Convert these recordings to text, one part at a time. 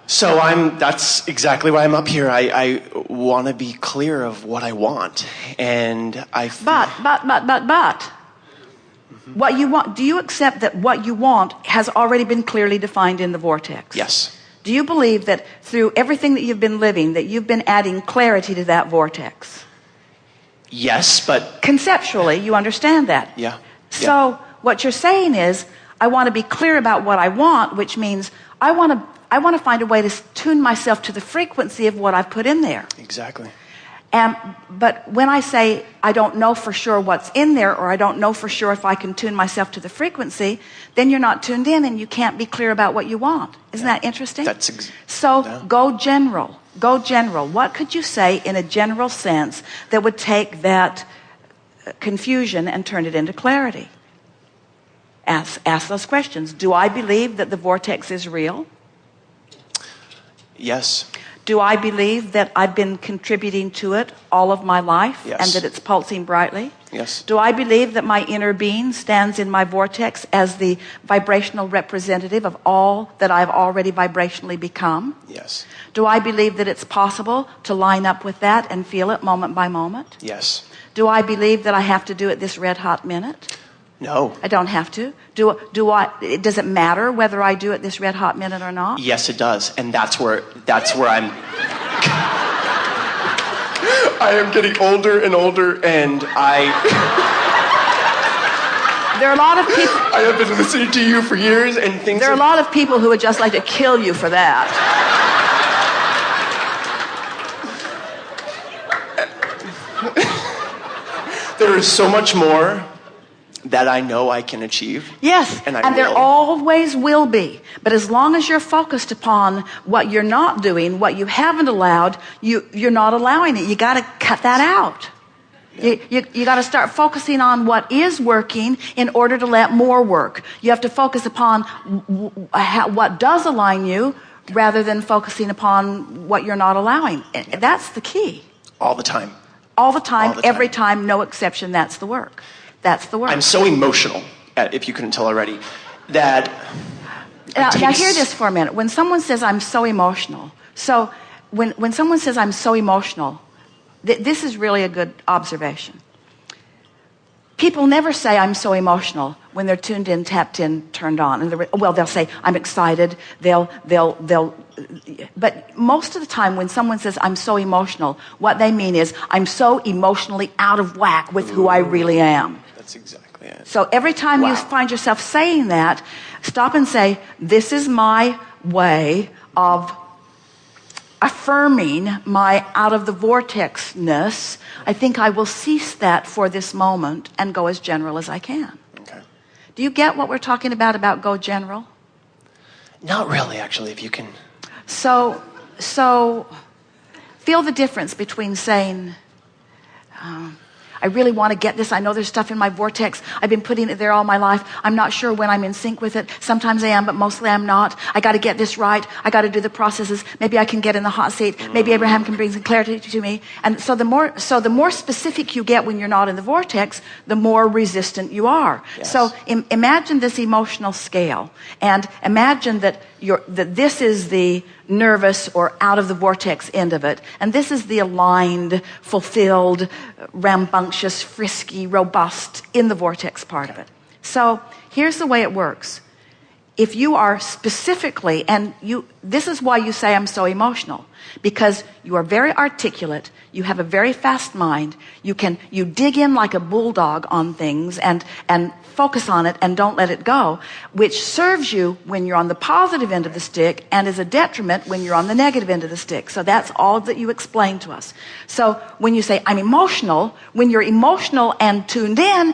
So that's exactly why I'm up here. I want to be clear of what I want. And But. What you want, do you accept that what you want has already been clearly defined in the vortex? Yes. Do you believe that through everything that you've been living, that you've been adding clarity to that vortex? Yes, but... Conceptually, you understand that? Yeah. So what you're saying is, I want to be clear about what I want, which means I want to find a way to tune myself to the frequency of what I've put in there. Exactly. But when I say I don't know for sure what's in there, or I don't know for sure if I can tune myself to the frequency, then you're not tuned in and you can't be clear about what you want. Isn't that interesting? Go general. Go general. What could you say in a general sense that would take that confusion and turn it into clarity? Ask those questions. Do I believe that the vortex is real? Yes. Do I believe that I've been contributing to it all of my life? Yes. And that it's pulsing brightly? Yes. Do I believe that my inner being stands in my vortex as the vibrational representative of all that I've already vibrationally become? Yes. Do I believe that it's possible to line up with that and feel it moment by moment? Yes. Do I believe that I have to do it this red hot minute? No. I don't have to. Does it matter whether I do it this red hot minute or not? Yes, it does. And that's where I'm I am getting older and older, and there are a lot of people. I have been listening to you for years, and things. There are a lot of people who would just like to kill you for that. There is so much more that I know I can achieve. Yes, and there always will be. But as long as you're focused upon what you're not doing, what you haven't allowed, you're not allowing it. You got to cut that out. Yeah. You got to start focusing on what is working in order to let more work. You have to focus upon what does align you rather than focusing upon what you're not allowing. Yeah. That's the key. All the time. All the time, every time, no exception. That's the work. That's the work. I'm so emotional, if you couldn't tell already, that... Now hear this for a minute. When someone says, I'm so emotional, so when someone says, I'm so emotional, this is really a good observation. People never say, I'm so emotional when they're tuned in, tapped in, turned on. And they'll say, I'm excited. But most of the time when someone says, I'm so emotional, what they mean is, I'm so emotionally out of whack with who I really am. That's exactly it. So every time you find yourself saying that, stop and say, this is my way of affirming my out of the vortex-ness. I think I will cease that for this moment and go as general as I can. Okay. Do you get what we're talking about go general? Not really, actually, if you can. So feel the difference between saying, I really want to get this. I know there's stuff in my vortex. I've been putting it there all my life. I'm not sure when I'm in sync with it. Sometimes I am, but mostly I'm not. I got to get this right. I got to do the processes. Maybe I can get in the hot seat. Maybe Abraham can bring some clarity to me. And so the more specific you get when you're not in the vortex, the more resistant you are. Yes. So imagine this emotional scale, and imagine that this is the nervous or out of the vortex end of it, and this is the aligned, fulfilled, rambunctious, frisky, robust in the vortex part of it. So here's the way it works. If you are specifically, this is why you say I'm so emotional, because you are very articulate, you have a very fast mind, you dig in like a bulldog on things and focus on it and don't let it go, which serves you when you're on the positive end of the stick and is a detriment when you're on the negative end of the stick. So that's all that you explain to us. So when you say I'm emotional, when you're emotional and tuned in,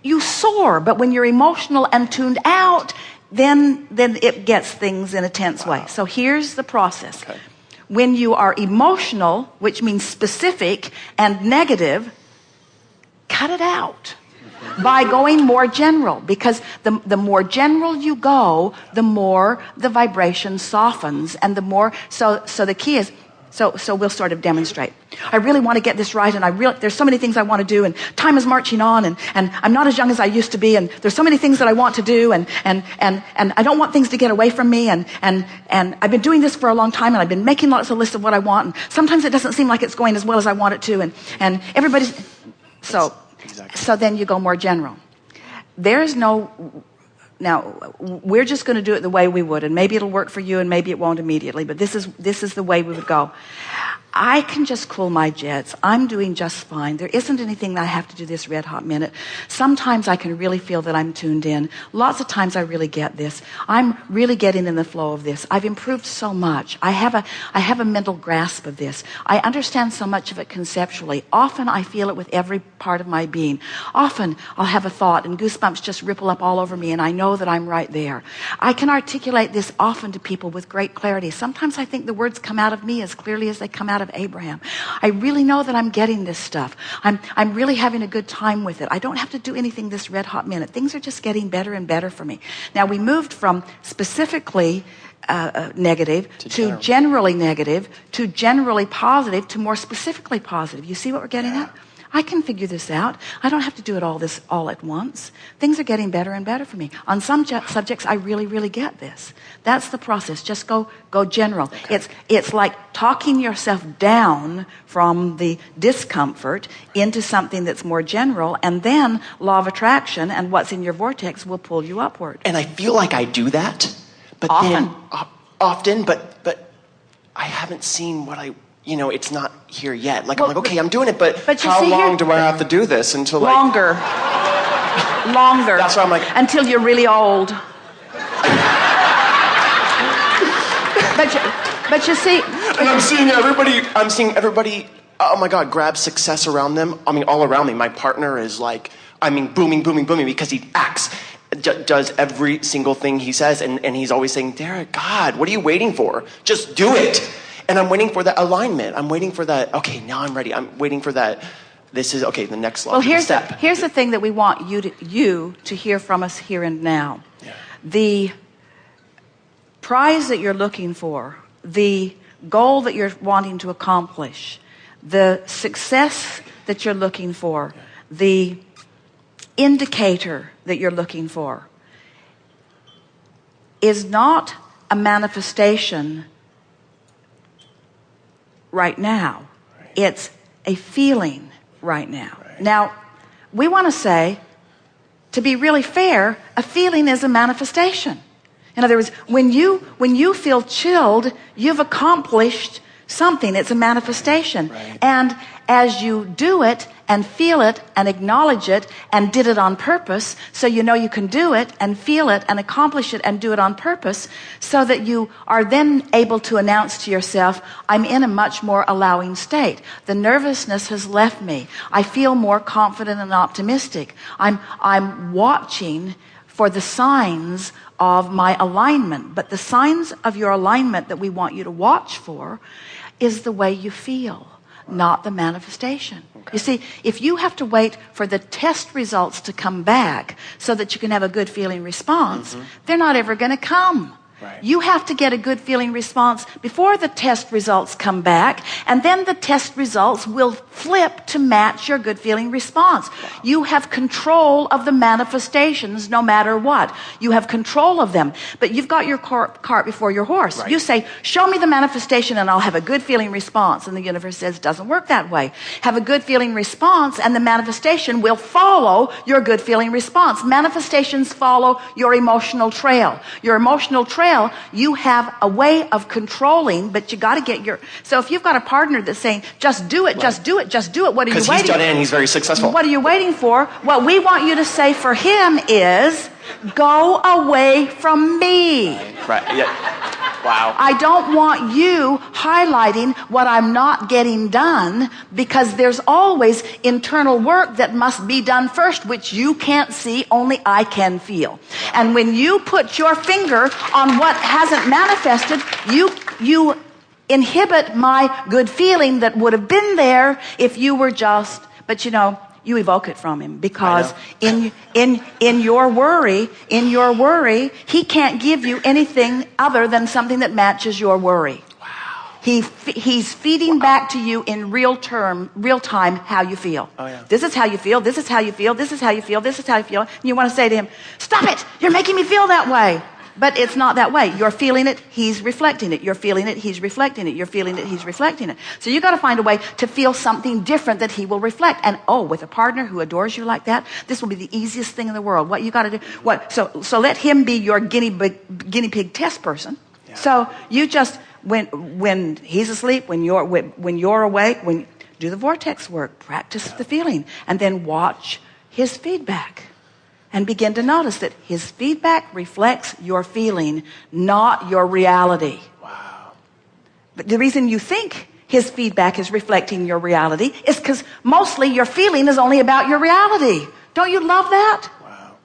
you soar. But when you're emotional and tuned out, then it gets things in a tense way. So here's the process. Okay. When you are emotional, which means specific, and negative, cut it out by going more general, because the more general you go, the more the vibration softens, and the more so the key is So we'll sort of demonstrate. I really want to get this right, and there's so many things I want to do, and time is marching on, and I'm not as young as I used to be, and there's so many things that I want to do, and I don't want things to get away from me, and I've been doing this for a long time, and I've been making lots of lists of what I want, and sometimes it doesn't seem like it's going as well as I want it to, and everybody's... So then you go more general. There's no... Now, we're just going to do it the way we would, and maybe it'll work for you, and maybe it won't immediately, but this is the way we would go. I can just cool my jets. I'm doing just fine. There isn't anything that I have to do this red hot minute. Sometimes I can really feel that I'm tuned in. Lots of times I really get this. I'm really getting in the flow of this. I've improved so much. I have a mental grasp of this. I understand so much of it conceptually. Often I feel it with every part of my being. Often I'll have a thought and goosebumps just ripple up all over me, and I know that I'm right there. I can articulate this often to people with great clarity. Sometimes I think the words come out of me as clearly as they come out of Abraham. I really know that I'm getting this stuff. I'm really having a good time with it. I don't have to do anything this red hot minute. Things are just getting better and better for me. Now, we moved from specifically negative to generally negative to generally positive to more specifically positive. You see what we're getting at? I can figure this out. I don't have to do it all at once. Things are getting better and better for me. On some subjects, I really, really get this. That's the process. Just go general. Okay. It's like talking yourself down from the discomfort into something that's more general, and then law of attraction and what's in your vortex will pull you upward. And I feel like I do that, but often, but I haven't seen what it's not here yet. Like, I'm like, okay, I'm doing it, but how long do I have to do this until longer? That's why I'm like, until you're really old. but you see, and I'm seeing everybody. Oh my God, grab success around them. I mean, all around me. My partner is like, booming, because he acts. Does every single thing he says, and he's always saying, Derek, God, what are you waiting for? Just do it. And I'm waiting for that alignment. I'm waiting for that, okay, now I'm ready. I'm waiting for that, this is, okay, the next logical step. Here's the thing that we want you to hear from us here and now. Yeah. The prize that you're looking for, the goal that you're wanting to accomplish, the success that you're looking for, the indicator that you're looking for is not a manifestation right now. Right. It's a feeling right now. Right. Now, we want to say, to be really fair, a feeling is a manifestation. In other words, when you feel chilled, you've accomplished something. It's a manifestation. Right. And as you do it and feel it and acknowledge it and did it on purpose, so you know you can do it and feel it and accomplish it and do it on purpose, so that you are then able to announce to yourself, I'm in a much more allowing state. The nervousness has left me. I feel more confident and optimistic. I'm watching for the signs of my alignment. But the signs of your alignment that we want you to watch for is the way you feel, not the manifestation. Okay. You see, if you have to wait for the test results to come back so that you can have a good feeling response, they're not ever going to come. Right. You have to get a good feeling response before the test results come back, and then the test results will flip to match your good feeling response. Wow. You have control of the manifestations no matter what. You have control of them, but you've got your cart before your horse. Right. You say, show me the manifestation and I'll have a good feeling response. And the universe says, it doesn't work that way. Have a good feeling response and the manifestation will follow your good feeling response. Manifestations follow your emotional trail. Your emotional trail, you have a way of controlling, but you got to get so if you've got a partner that's saying, just do it, right, just do it, just do it, what are you waiting for? Because he's done it and he's very successful. What are you waiting for? What we want you to say for him is, go away from me. Right. Yeah. Wow. I don't want you highlighting what I'm not getting done, because there's always internal work that must be done first, which you can't see, only I can feel. And when you put your finger on what hasn't manifested, you inhibit my good feeling that would have been there if you were just, but you evoke it from him, because in your worry, he can't give you anything other than something that matches your worry. Wow. He's feeding back to you in real time how you feel. Oh, yeah. This is how you feel. This is how you feel. This is how you feel. This is how you feel. And you want to say to him, stop it. You're making me feel that way. But it's not that way. You're feeling it, he's reflecting it. You're feeling it, he's reflecting it. You're feeling it, he's reflecting it. So you got to find a way to feel something different that he will reflect. And with a partner who adores you like that, this will be the easiest thing in the world. What you got to do, so let him be your guinea pig test person. Yeah. So you just, when he's asleep, when you're awake, do the vortex work, practice the feeling, and then watch his feedback. And begin to notice that his feedback reflects your feeling, not your reality. Wow. But the reason you think his feedback is reflecting your reality is because mostly your feeling is only about your reality. Don't you love that? Wow.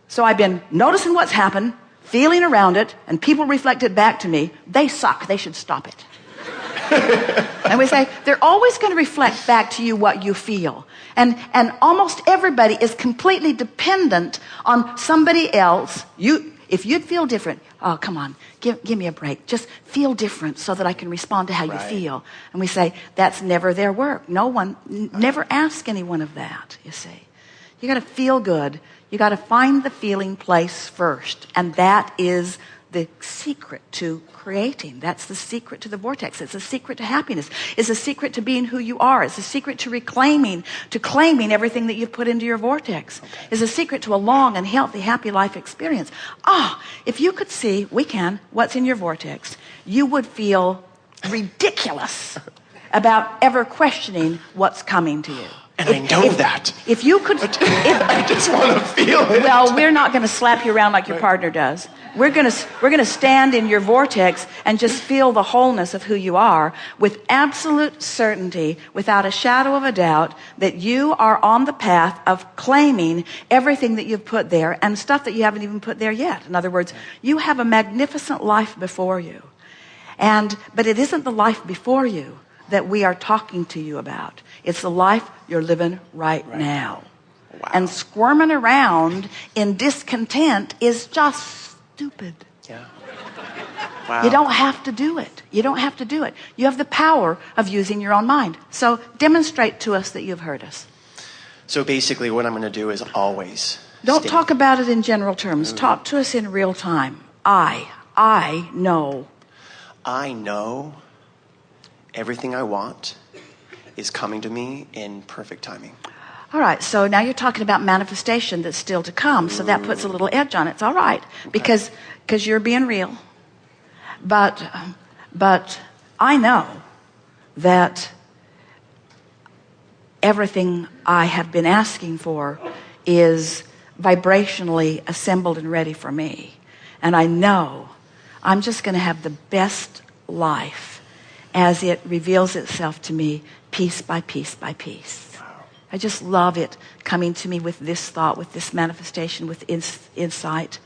So I've been noticing what's happened, feeling around it, and people reflect it back to me. They suck. They should stop it. And we say, they're always going to reflect back to you what you feel. And almost everybody is completely dependent on somebody else. If you'd feel different, oh, come on, give me a break. Just feel different so that I can respond to how you feel. And we say, that's never their work. No one, never ask anyone of that, you see. You got to feel good. You got to find the feeling place first. And that is the secret to creating. That's the secret to the vortex. It's a secret to happiness. It's a secret to being who you are. It's a secret to claiming everything that you've put into your vortex. Okay. It's a secret to a long and healthy, happy life experience. If you could see, what's in your vortex, you would feel ridiculous about ever questioning what's coming to you. And I know that. If you could... I just want to feel it. Well, we're not going to slap you around like your partner does. We're going to stand in your vortex and just feel the wholeness of who you are with absolute certainty, without a shadow of a doubt, that you are on the path of claiming everything that you've put there and stuff that you haven't even put there yet. In other words, you have a magnificent life before you. But it isn't the life before you that we are talking to you about. It's the life you're living right now. Wow. And squirming around in discontent is just stupid. Yeah. Wow. You don't have to do it. You don't have to do it. You have the power of using your own mind. So demonstrate to us that you've heard us. So basically what I'm going to do is always... Don't talk about it in general terms. Talk to us in real time. I know. I know everything I want is coming to me in perfect timing. All right, so now you're talking about manifestation that's still to come, so that puts a little edge on it. It's all right, because you're being real. But I know that everything I have been asking for is vibrationally assembled and ready for me. And I know I'm just going to have the best life as it reveals itself to me piece by piece by piece. Wow. I just love it coming to me with this thought, with this manifestation, with insight.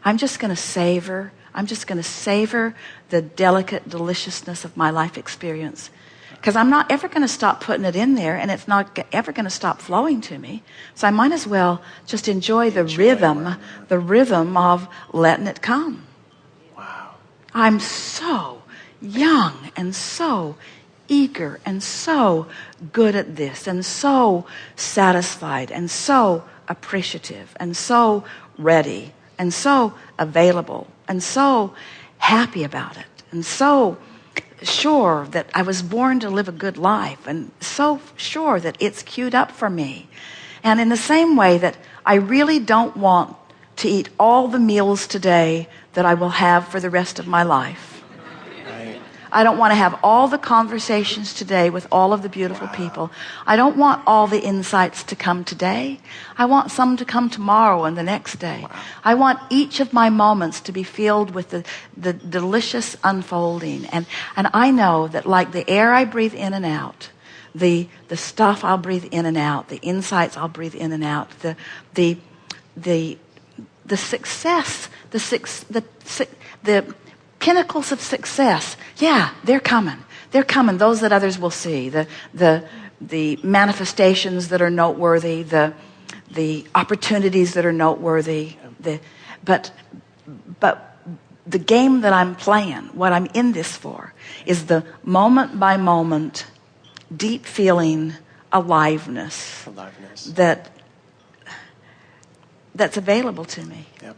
I'm just going to savor the delicate deliciousness of my life experience. Because I'm not ever going to stop putting it in there, and it's not ever going to stop flowing to me. So I might as well just enjoy the rhythm of letting it come. Wow. I'm so young and so eager and so good at this and so satisfied and so appreciative and so ready and so available and so happy about it and so sure that I was born to live a good life and so sure that it's queued up for me. And in the same way that I really don't want to eat all the meals today that I will have for the rest of my life. I don't want to have all the conversations today with all of the beautiful people. I don't want all the insights to come today. I want some to come tomorrow and the next day. I want each of my moments to be filled with the delicious unfolding. And I know that like the air I breathe in and out, the stuff I'll breathe in and out, the insights I'll breathe in and out, the success, the pinnacles of success, they're coming. They're coming. Those that others will see. The manifestations that are noteworthy, the opportunities that are noteworthy. But the game that I'm playing, what I'm in this for, is the moment by moment, deep feeling aliveness. Aliveness. That's available to me. Yep.